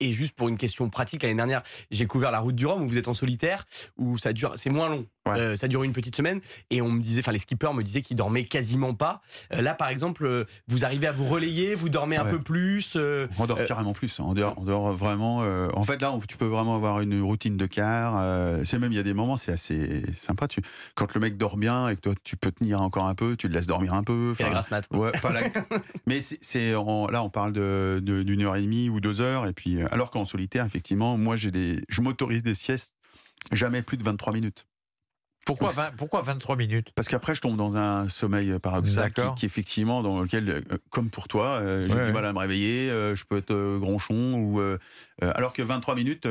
Et juste pour une question pratique, l'année dernière, j'ai couvert la route du Rhum où vous êtes en solitaire, où ça dure, c'est moins long. Ouais. Ça dure une petite semaine et on me disait, enfin les skippers me disaient qu'ils dormaient quasiment pas. Là, par exemple, vous arrivez à vous relayer, vous dormez un Ouais. peu plus. On dort carrément plus. On dort vraiment. En fait, là, tu peux vraiment avoir une routine de quart. C'est même, il y a des moments, c'est assez sympa. Quand le mec dort bien et que toi, tu peux tenir encore un peu, tu le laisses dormir un peu. Et la grasse mat. Ouais, mais là, on parle d'une heure et demie ou 2 heures. Et puis, alors qu'en solitaire, effectivement, moi, je m'autorise des siestes jamais plus de 23 minutes. Pourquoi 23 minutes? Parce qu'après, je tombe dans un sommeil paradoxal qui effectivement, dans lequel, comme pour toi, j'ai du mal à me réveiller, je peux être gronchon, alors que 23 minutes,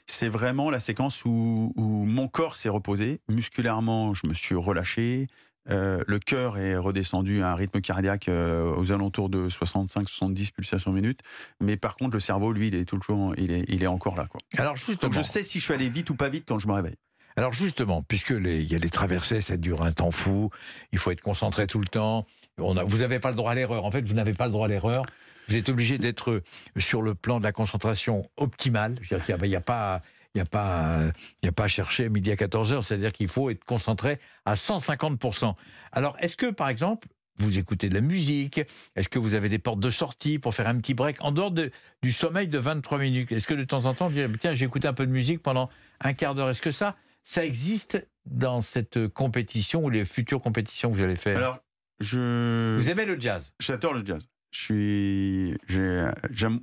c'est vraiment la séquence où mon corps s'est reposé, musculairement, je me suis relâché, le cœur est redescendu à un rythme cardiaque aux alentours de 65-70 pulsations minutes, mais par contre, le cerveau, lui, il est encore là, quoi. Alors justement, Donc je sais si je suis allé vite ou pas vite quand je me réveille. Alors justement, puisque il y a les traversées, ça dure un temps fou, il faut être concentré tout le temps, vous n'avez pas le droit à l'erreur. En fait, vous n'avez pas le droit à l'erreur. Vous êtes obligé d'être sur le plan de la concentration optimale. Il n'y a pas à chercher midi à 14h, c'est-à-dire qu'il faut être concentré à 150%. Alors, est-ce que, par exemple, vous écoutez de la musique? Est-ce que vous avez des portes de sortie pour faire un petit break en dehors du sommeil de 23 minutes? Est-ce que de temps en temps, vous dites, tiens, j'ai écouté un peu de musique pendant un quart d'heure? Est-ce que ça existe dans cette compétition ou les futures compétitions que vous allez faire? Alors, vous aimez le jazz? J'adore le jazz. J'aime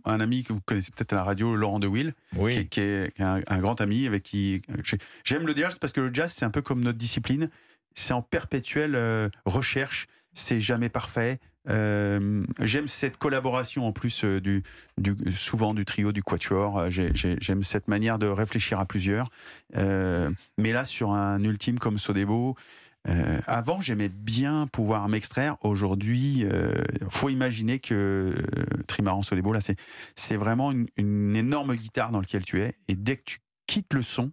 un ami que vous connaissez peut-être à la radio, Laurent De Will, oui. qui est un grand ami avec qui j'aime le jazz parce que le jazz, c'est un peu comme notre discipline, c'est en perpétuelle recherche, c'est jamais parfait. J'aime cette collaboration en plus souvent du trio, du quatuor. J'aime cette manière de réfléchir à plusieurs. Mais là, sur un ultime comme Sodebo, avant, j'aimais bien pouvoir m'extraire. Aujourd'hui, faut imaginer que Trimaran Sodebo, là, c'est vraiment une énorme guitare dans laquelle tu es. Et dès que tu quittes le son,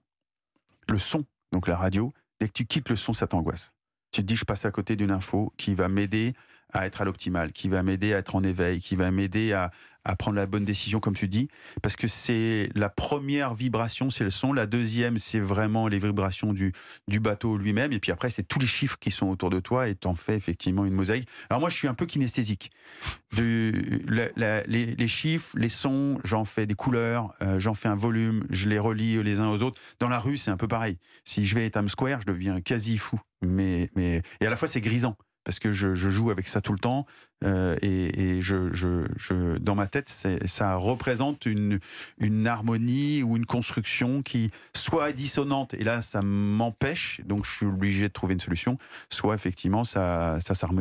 donc la radio, dès que tu quittes le son, ça t'angoisse. Tu te dis, je passe à côté d'une info qui va m'aider à être à l'optimal, qui va m'aider à être en éveil, qui va m'aider à prendre la bonne décision, comme tu dis, parce que c'est la première vibration, c'est le son, la deuxième, c'est vraiment les vibrations du bateau lui-même, et puis après, c'est tous les chiffres qui sont autour de toi, et t'en fais effectivement une mosaïque. Alors moi, je suis un peu kinesthésique. Les chiffres, les sons, j'en fais des couleurs, j'en fais un volume, je les relie les uns aux autres. Dans la rue, c'est un peu pareil. Si je vais à Times Square, je deviens quasi fou, et à la fois, c'est grisant. Parce que je joue avec ça tout le temps et dans ma tête, ça représente une harmonie ou une construction qui soit est dissonante, et là, ça m'empêche, donc je suis obligé de trouver une solution, soit effectivement, ça s'harmonise.